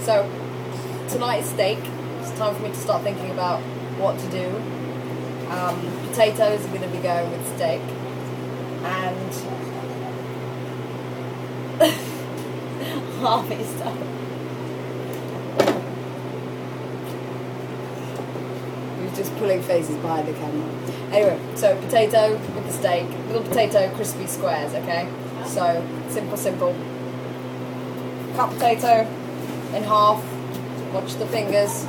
So tonight is steak. It's time for me to start thinking about what to do. Potatoes are going to be going with steak, and Harvey stuff. He's just pulling faces behind the camera. Anyway, so potato with the steak, little potato crispy squares, okay? So, simple. Cut potato in half, watch the fingers.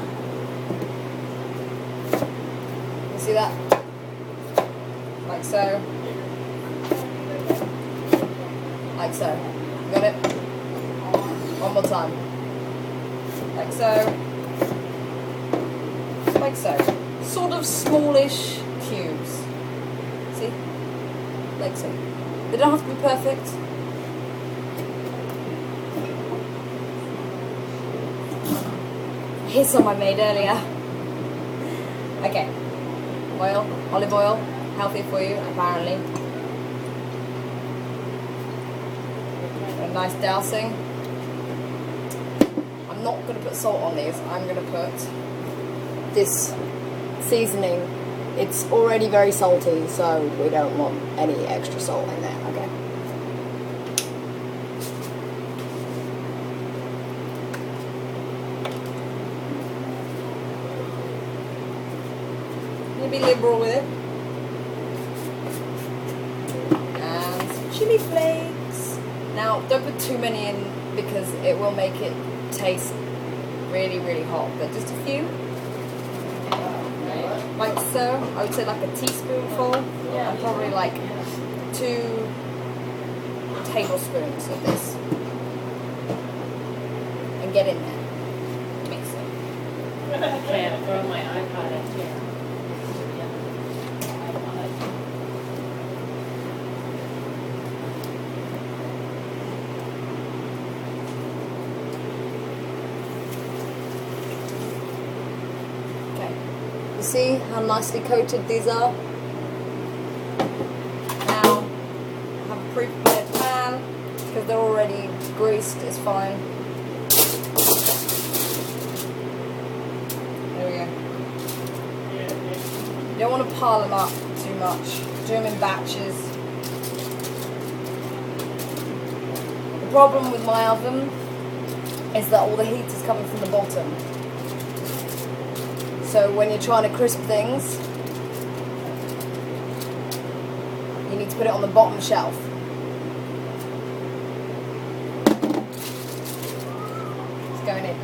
You see that? Like so. Like so. Got it? One more time. Like so. Like so. Sort of smallish cubes. See? Like so. They don't have to be perfect. Here's some I made earlier. Okay. Oil, olive oil, healthy for you, apparently. A nice dousing. I'm not going to put salt on these. I'm going to put this seasoning. It's already very salty, so we don't want any extra salt in there, okay? Be liberal with it. And some chili flakes. Now, don't put too many in because it will make it taste really, really hot, but just a few. Like so. I would say like a teaspoonful, and probably like 2 tablespoons of this. And get in there. Mix it. Okay, I'm throwing my iPod up here. See how nicely coated these are? Now, I have a pre-prepared pan, because they're already greased, it's fine. There we go. You don't want to pile them up too much. Do them in batches. The problem with my oven is that all the heat is coming from the bottom. So when you're trying to crisp things, you need to put it on the bottom shelf. It's going in.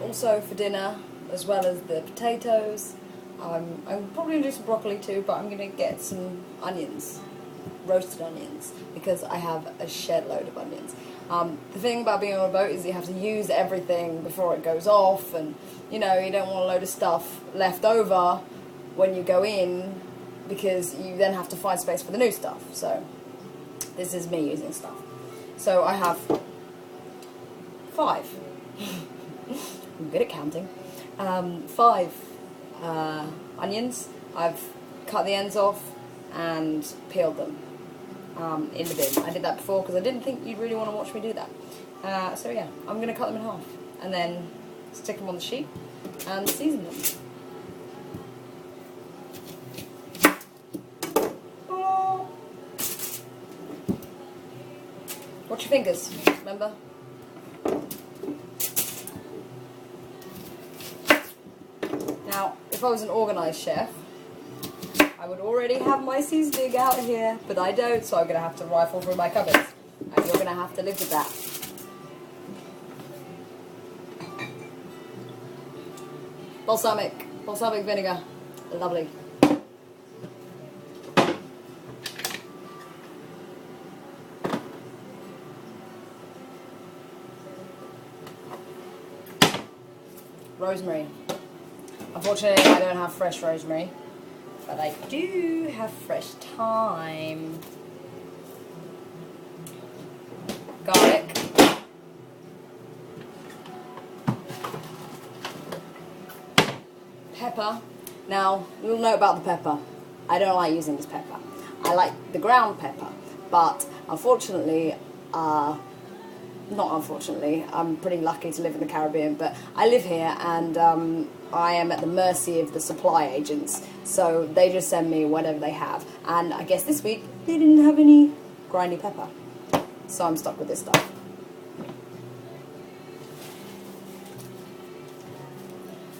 Also for dinner, as well as the potatoes, I'm probably going to do some broccoli too, but I'm going to get some onions. Roasted onions, because I have a shed load of onions. The thing about being on a boat is you have to use everything before it goes off, and you know, you don't want a load of stuff left over when you go in, because you then have to find space for the new stuff. So this is me using stuff. So I have 5 I'm good at counting. 5 onions. I've cut the ends off and peeled them in the bin. I did that before because I didn't think you'd really want to watch me do that. So yeah, I'm going to cut them in half and then stick them on the sheet and season them. Oh. Watch your fingers, remember? Now, if I was an organised chef, I would already have my seasoning out here, but I don't, so I'm going to have to rifle through my cupboards. And you're going to have to live with that. Balsamic vinegar. Lovely. Rosemary. Unfortunately, I don't have fresh rosemary, but I do have fresh thyme. Garlic. Pepper. Now, you'll know about the pepper. I don't like using this pepper. I like the ground pepper, but unfortunately, not unfortunately, I'm pretty lucky to live in the Caribbean, but I live here and I am at the mercy of the supply agents, so they just send me whatever they have, and I guess this week they didn't have any grindy pepper, so I'm stuck with this stuff.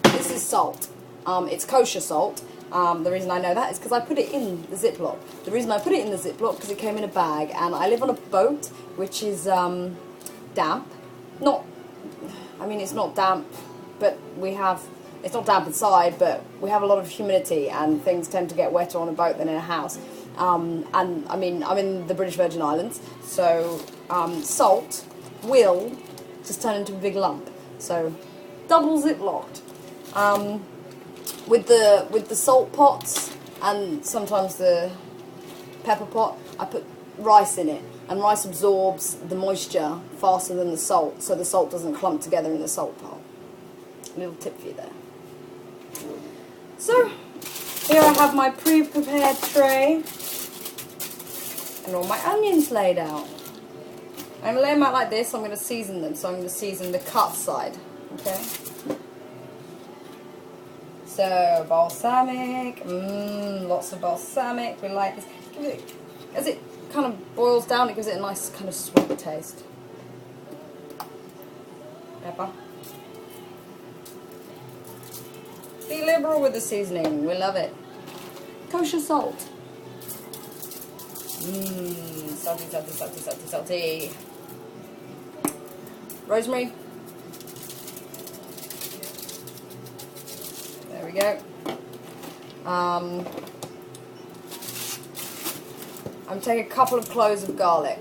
This is salt. It's kosher salt. The reason I know that is because I put it in the Ziploc. The reason I put it in the Ziploc because it came in a bag, and I live on a boat which is damp. I mean it's not damp, but it's not damp inside, but we have a lot of humidity and things tend to get wetter on a boat than in a house. And I mean, I'm in the British Virgin Islands, so salt will just turn into a big lump. So double Ziplocked. With the salt pots and sometimes the pepper pot, I put rice in it, and rice absorbs the moisture faster than the salt, so the salt doesn't clump together in the salt pot. Little tip for you there. So here I have my pre-prepared tray and all my onions laid out. I'm going to lay them out like this. I'm going to season them, so I'm going to season the cut side. Okay. So, balsamic, lots of balsamic, we like this. As it kind of boils down, it gives it a nice kind of sweet taste. Pepper. Be liberal with the seasoning, we love it. Kosher salt. Salty, salty, salty, salty, salty. Rosemary. There we go. I'm taking a couple of cloves of garlic.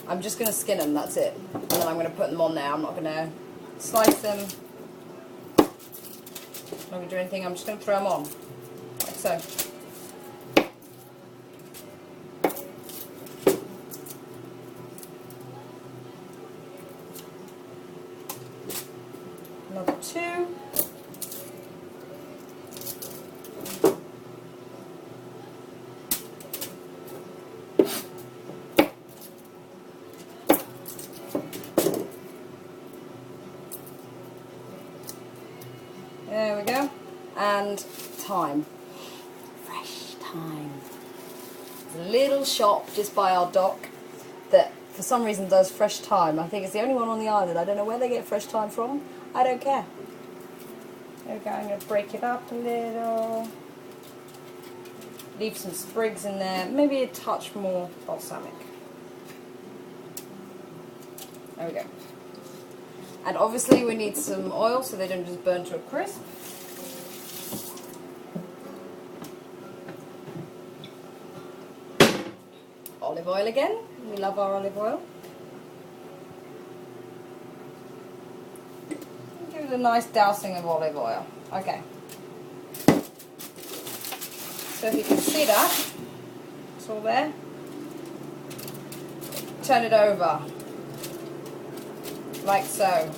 I'm just going to skin them, that's it. And then I'm going to put them on there. I'm not going to slice them. I'm not going to do anything. I'm just going to throw them on. Like so. Another 2. There we go. And thyme. Fresh thyme. There's a little shop just by our dock that for some reason does fresh thyme. I think it's the only one on the island. I don't know where they get fresh thyme from. I don't care. There we go. I'm going to break it up a little. Leave some sprigs in there. Maybe a touch more balsamic. There we go. And obviously we need some oil so they don't just burn to a crisp. Olive oil again. We love our olive oil. Give it a nice dousing of olive oil. Okay. So if you can see that, it's all there. Turn it over. Like so.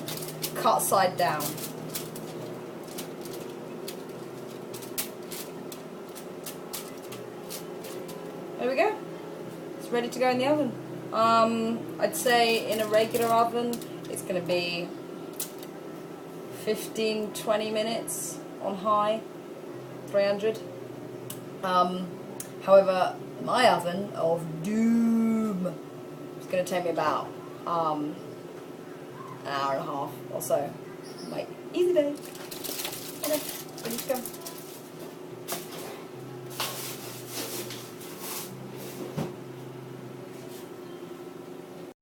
Cut side down. There we go. It's ready to go in the oven. I'd say in a regular oven it's going to be 15-20 minutes on high, 300. However, my oven of doom is going to take me about an hour and a half or so. Like, easy day. Okay, ready to go.